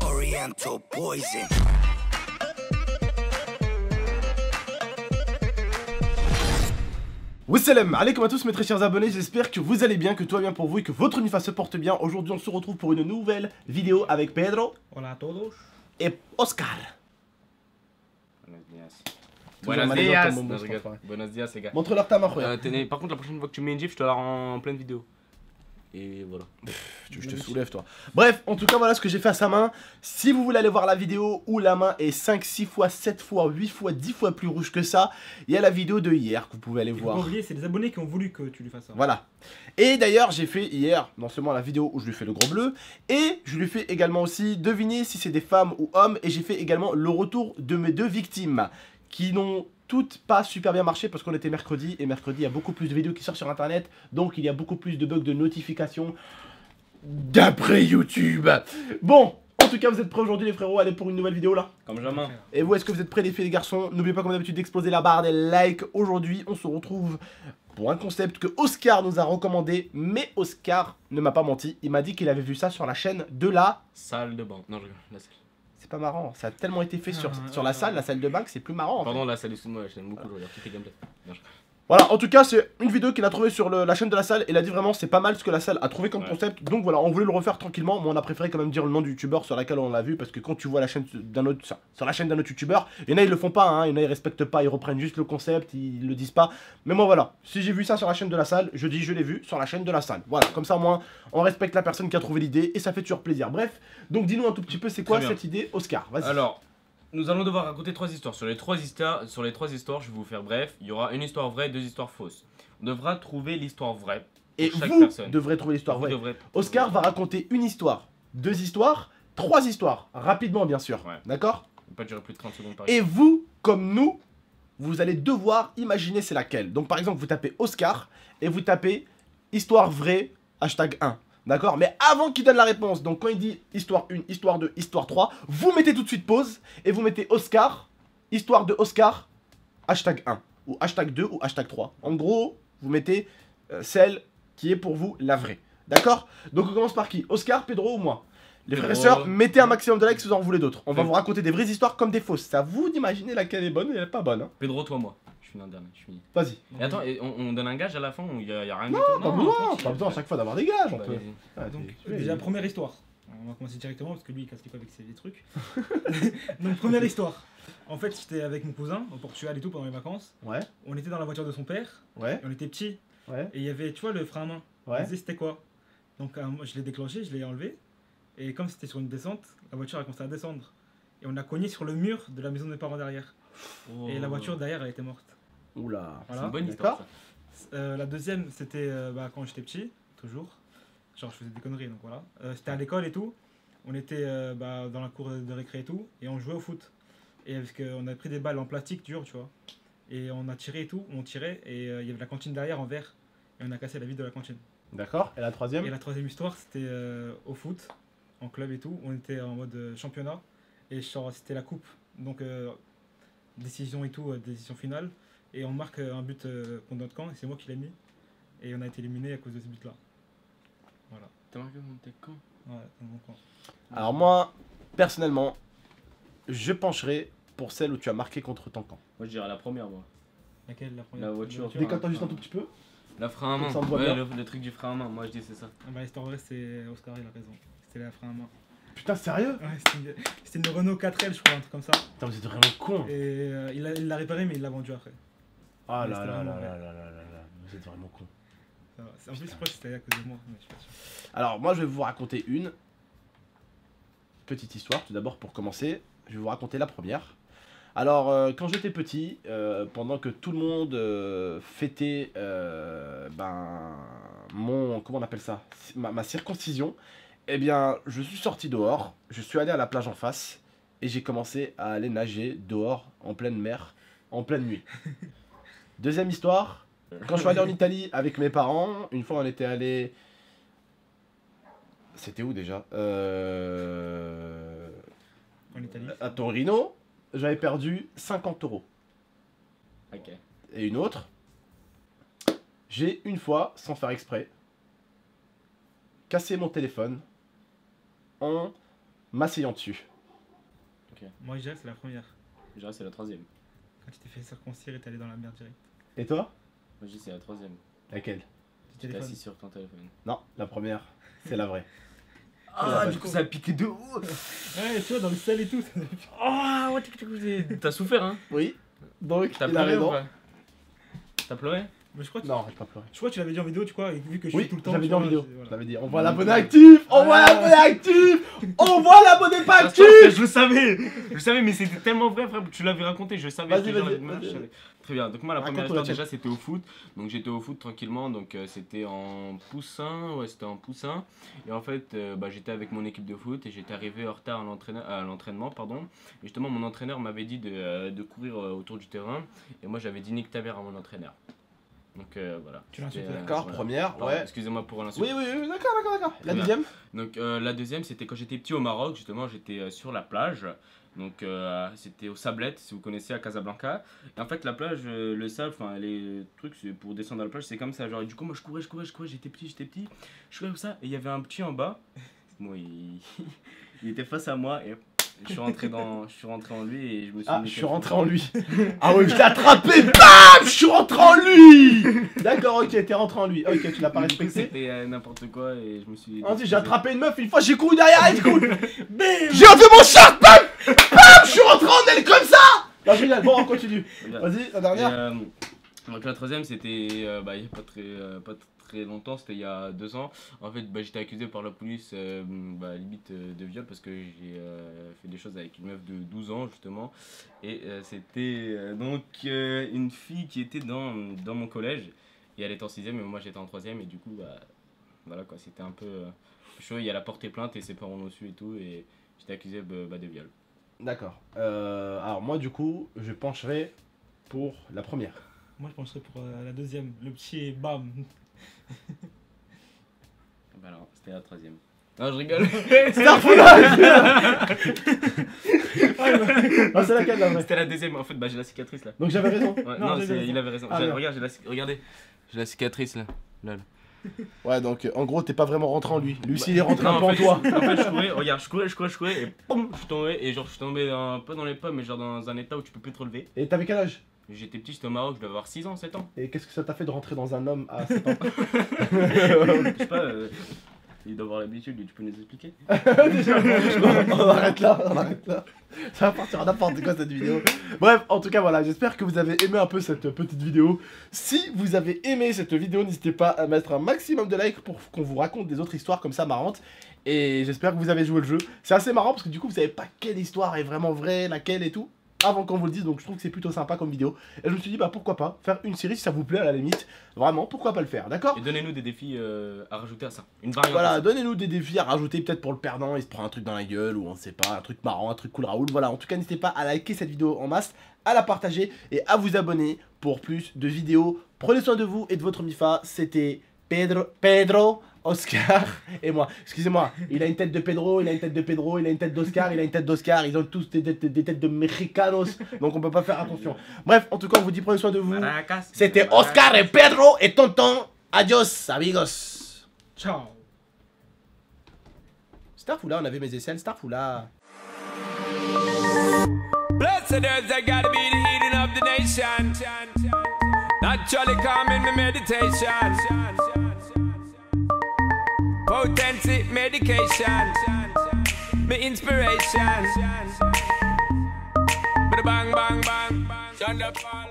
Oriental poison. Wassalam alaikum à tous mes très chers abonnés, j'espère que vous allez bien, que tout va bien pour vous et que votre unifa se porte bien. Aujourd'hui on se retrouve pour une nouvelle vidéo avec Pedro. Hola a todos. Et Oscar. Buenos dias. Non, je rigole. Buenos dias les gars. Montre-leur ta main, Par contre la prochaine fois que tu mets une gif, je te la rends en pleine vidéo. Et voilà. Je te soulève toi. Bref, en tout cas voilà ce que j'ai fait à sa main. Si vous voulez aller voir la vidéo où la main est 5, 6 fois, 7 fois, 8 fois, 10 fois plus rouge que ça, il y a la vidéo de hier que vous pouvez aller voir. C'est les abonnés qui ont voulu que tu lui fasses ça. Voilà. Et d'ailleurs j'ai fait hier non seulement la vidéo où je lui fais le gros bleu, et je lui fais également aussi deviner si c'est des femmes ou hommes, et j'ai fait également le retour de mes deux victimes qui n'ont toutes pas super bien marché parce qu'on était mercredi, et mercredi il y a beaucoup plus de vidéos qui sortent sur internet, donc il y a beaucoup plus de bugs de notification d'après YouTube. Bon, en tout cas vous êtes prêts aujourd'hui les frérots, allez pour une nouvelle vidéo là. Comme jamais. Et vous, est-ce que vous êtes prêts les filles et les garçons? N'oubliez pas comme d'habitude d'exploser la barre des likes. Aujourd'hui on se retrouve pour un concept que Oscar nous a recommandé, mais Oscar ne m'a pas menti, il m'a dit qu'il avait vu ça sur la chaîne de la salle de bain. Non, je rigole, la salle. C'est pas marrant, ça a tellement été fait sur la salle de bain que c'est plus marrant. Pardon, la salle est moi, j'aime beaucoup, je regarde tous tes gameplays. Voilà, en tout cas, c'est une vidéo qu'il a trouvée sur la chaîne de la salle. Et il a dit vraiment, c'est pas mal ce que la salle a trouvé comme concept. Donc voilà, on voulait le refaire tranquillement. Mais on a préféré quand même dire le nom du youtubeur sur laquelle on l'a vu. Parce que quand tu vois la chaîne d'un autre, sur la chaîne d'un autre youtubeur, il y en a ils le font pas, hein. Il y en a ils respectent pas, ils reprennent juste le concept, ils le disent pas. Mais moi voilà, si j'ai vu ça sur la chaîne de la salle, je dis je l'ai vu sur la chaîne de la salle. Voilà, comme ça au moins, on respecte la personne qui a trouvé l'idée et ça fait toujours plaisir. Bref, donc dis-nous un tout petit peu, c'est quoi cette idée, Oscar? Vas-y. Alors, nous allons devoir raconter 3 histoires. Sur les 3 histoires, je vais vous faire bref. Il y aura une histoire vraie et 2 histoires fausses. On devra trouver l'histoire vraie. Et chaque vous personne devrez trouver l'histoire vraie. Devrez... Oscar va raconter une histoire, 2 histoires, 3 histoires, rapidement bien sûr. Ouais. D'accord? Ça peut pas durer plus de 30 secondes par Et vous, comme nous, vous allez devoir imaginer c'est laquelle. Donc par exemple, vous tapez Oscar et vous tapez histoire vraie, hashtag 1. D'accord? Mais avant qu'il donne la réponse, donc quand il dit histoire 1, histoire 2, histoire 3, vous mettez tout de suite pause et vous mettez Oscar, histoire de Oscar, hashtag 1, ou hashtag 2, ou hashtag 3. En gros, vous mettez celle qui est pour vous la vraie. D'accord? Donc on commence par qui? Oscar, Pedro ou moi? Les frères et sœurs, mettez un maximum de likes si vous en voulez d'autres. On va vous raconter des vraies histoires comme des fausses. C'est à vous d'imaginer laquelle est bonne et elle est pas bonne. Hein. Pedro, toi, moi. Je finis un dernier, je finis. Vas-y. Et attends, on donne un gage à la fin ou il y a rien Non, du tout? pas besoin, pas besoin à chaque fois d'avoir des gages. On peut. Donc, déjà, première histoire. On va commencer directement parce que lui il casse les couilles avec ses trucs. Donc, première histoire. En fait, j'étais avec mon cousin au Portugal et tout pendant les vacances. Ouais. On était dans la voiture de son père. Ouais. Et on était petits. Ouais. Et il y avait, tu vois, le frein à main. Ouais. Il disait c'était quoi. Donc, moi, je l'ai déclenché, je l'ai enlevé. Et comme c'était sur une descente, la voiture a commencé à descendre. Et on a cogné sur le mur de la maison de mes parents derrière. Oh. Et la voiture derrière, elle était morte. Oula. Voilà. C'est une bonne histoire. La deuxième, c'était quand j'étais petit, toujours. Genre, je faisais des conneries, donc voilà. C'était à l'école et tout. On était dans la cour de récré et tout. Et on jouait au foot. Et parce qu'on avait pris des balles en plastique dur, tu vois. Et on a tiré et tout. On tirait. Et il y avait la cantine derrière en verre. Et on a cassé la vitre de la cantine. D'accord. Et la troisième? Et la troisième histoire, c'était au foot, en club et tout. On était en mode championnat. Et c'était la coupe. Donc, décision et tout, décision finale. Et on marque un but contre notre camp, et c'est moi qui l'ai mis. Et on a été éliminé à cause de ce but-là. Voilà. T'as marqué contre tes camps? Ouais, dans mon camp. Alors moi, personnellement, je pencherai pour celle où tu as marqué contre ton camp. Moi je dirais la première, moi. Laquelle, la première? La voiture. Décante juste un tout petit peu. La frein à main. Ça me voit Ouais, bien. le truc du frein à main, moi je dis c'est ça. Ah bah l'histoire vraie, c'est Oscar, il a raison. C'était la frein à main. Putain, sérieux? Ouais, c'était une Renault 4L, je crois, un truc comme ça. Putain, vous êtes vraiment con. Et il l'a réparé, mais il l'a vendu après. Ah Mais là c'était là là vraiment là vrai. là là là, vous êtes vraiment con. Ça va. En plus, je crois que c'était à cause de moi, mais je suis pas sûr. Alors moi, je vais vous raconter une petite histoire. Tout d'abord, pour commencer, je vais vous raconter la première. Alors, quand j'étais petit, pendant que tout le monde fêtait mon... Comment on appelle ça? Ma circoncision, eh bien, je suis sorti dehors, je suis allé à la plage en face, et j'ai commencé à aller nager dehors, en pleine mer, en pleine nuit. Deuxième histoire, quand je suis allé en Italie avec mes parents, une fois on était allé... C'était où déjà? En Italie. À Torino, j'avais perdu 50 €. Ok. Et une autre, j'ai une fois, sans faire exprès, cassé mon téléphone en m'asseyant dessus. Moi, je dirais que c'est la première. Je dirais que c'est la troisième. Quand tu t'es fait circoncire et t'es allé dans la merde direct. Et toi? Moi je dis c'est la troisième. Laquelle? Du T'es téléphone. assis sur ton téléphone. Non, la première, c'est la vraie. Ah, du coup ça a piqué de ouf. Ouais, tu vois, dans le sel et tout. Ah, ouais, t'as souffert hein. Oui, donc T'as il a pleuré ou raison. pas? T'as pleuré? Mais je crois que Non, j'ai pas pleuré. je crois que tu l'avais dit en vidéo, tu vois, et vu que je Oui, suis tout le temps. j'avais tu dit en vois, vidéo. voilà. Je l'avais dit, on voit l'abonné actif. On voit l'abonné actif. On voit l'abonné pas actif. Je le savais, mais c'était tellement vrai, frère. Tu l'avais raconté, je savais. Vas-y, j'étais genre, vas-y, je vas-y. savais. Très bien. Donc moi la première Raconte-toi histoire la déjà c'était au foot. Donc j'étais au foot tranquillement. Donc c'était en poussin, ouais c'était en poussin. Et en fait j'étais avec mon équipe de foot et j'étais arrivé en retard à l'entraînement pardon. Et justement mon entraîneur m'avait dit de courir autour du terrain. Et moi j'avais dit nique ta mère à mon entraîneur. Donc voilà. Tu l'as insulté. C'était, D'accord, voilà. première, Pardon, ouais. Excusez-moi pour l'insulte. Oui, d'accord. La Très bien. deuxième? Donc la deuxième c'était quand j'étais petit au Maroc, justement j'étais sur la plage. Donc c'était au Sablette, si vous connaissez à Casablanca. Et en fait la plage, le sable, enfin les trucs c'est pour descendre à la plage c'est comme ça. Genre du coup moi je courais, j'étais petit. Je courais comme ça et il y avait un petit en bas. Moi il était face à moi et je suis rentré en lui et je me suis Ah, mis je suis comme rentré ça. en lui. Ah oui, je l'ai attrapé, bam, je suis rentré en lui. D'accord, ok, t'es rentré en lui. Ok, tu l'as pas Du coup, respecté. c'était n'importe quoi et je me suis... Ensuite, j'ai attrapé une meuf une fois, j'ai couru derrière elle, cool. Bam. J'ai enlevé mon short, bam, bam, je suis rentré en elle comme ça. Non, génial, bon, on continue. Regarde. Vas-y, la Et, dernière. donc la troisième c'était il y a pas très longtemps, c'était il y a 2 ans. En fait j'étais accusé par la police limite de viol parce que j'ai fait des choses avec une meuf de 12 ans justement. Et c'était donc une fille qui était dans mon collège et elle était en 6ème et moi j'étais en 3ème et du coup voilà quoi, c'était un peu chaud. Et elle a porté plainte et ses parents l'ont su et tout et j'étais accusé de viol. D'accord. Alors moi, du coup, je pencherai pour la première. Moi, je penserais pour la deuxième. Le petit bam. Bah alors, c'était la 3ème. Non, je rigole. C'est un foulage. Ah, c'est laquelle la vraie? C'était la 2ème. En fait, j'ai la cicatrice là. Donc j'avais raison. Ouais, Non, non, j'ai raison. il avait raison. Ah, merde. Regarde, regardez. J'ai la cicatrice là. Lol. Ouais, donc en gros, t'es pas vraiment rentré en lui. Lui aussi, il est rentré Non, un peu en toi. En fait, je courais, regarde, je courais et boum, je suis tombé. Et genre, je suis tombé un peu dans les pommes, mais genre dans un état où tu peux plus te relever. Et t'avais quel âge? J'étais petit, j'étais au Maroc, je devais avoir 6 ans, 7 ans. Et qu'est-ce que ça t'a fait de rentrer dans un homme à 7 ans? Je sais pas, il doit avoir l'habitude, tu peux nous expliquer? Déjà, on arrête là. Ça va partir à n'importe quoi cette vidéo. Bref, en tout cas voilà, j'espère que vous avez aimé un peu cette petite vidéo. Si vous avez aimé cette vidéo, n'hésitez pas à mettre un maximum de likes pour qu'on vous raconte des autres histoires comme ça marrantes. Et j'espère que vous avez joué le jeu. C'est assez marrant parce que du coup vous savez pas quelle histoire est vraiment vraie, laquelle et tout, avant qu'on vous le dise, donc je trouve que c'est plutôt sympa comme vidéo. Et je me suis dit bah pourquoi pas faire une série si ça vous plaît à la limite. Vraiment, pourquoi pas le faire, d'accord? Et donnez-nous des défis à rajouter à ça. Une variante. à Voilà, ça. donnez-nous des défis à rajouter peut-être pour le perdant, il se prend un truc dans la gueule ou on sait pas, un truc marrant, un truc cool Raoul. Voilà, en tout cas n'hésitez pas à liker cette vidéo en masse, à la partager et à vous abonner pour plus de vidéos. Prenez soin de vous et de votre Mifa, c'était Pedro, Oscar et moi. Excusez-moi, il a une tête de Pedro, il a une tête de Pedro, il a une tête d'Oscar, il a une tête d'Oscar, ils ont tous des têtes de mexicanos, donc on peut pas faire attention. Bref, en tout cas on vous dit prenez soin de vous. Maracas. C'était Oscar et Pedro et Tonton. Adios amigos. Ciao. Starfoula, on avait mes aisselles, Starfoula. Blessed earth, I gotta be the healing of the nation. Naturally calming my meditation. Potency medication. My inspiration. Bang, bang, bang, bang. Thunderfall.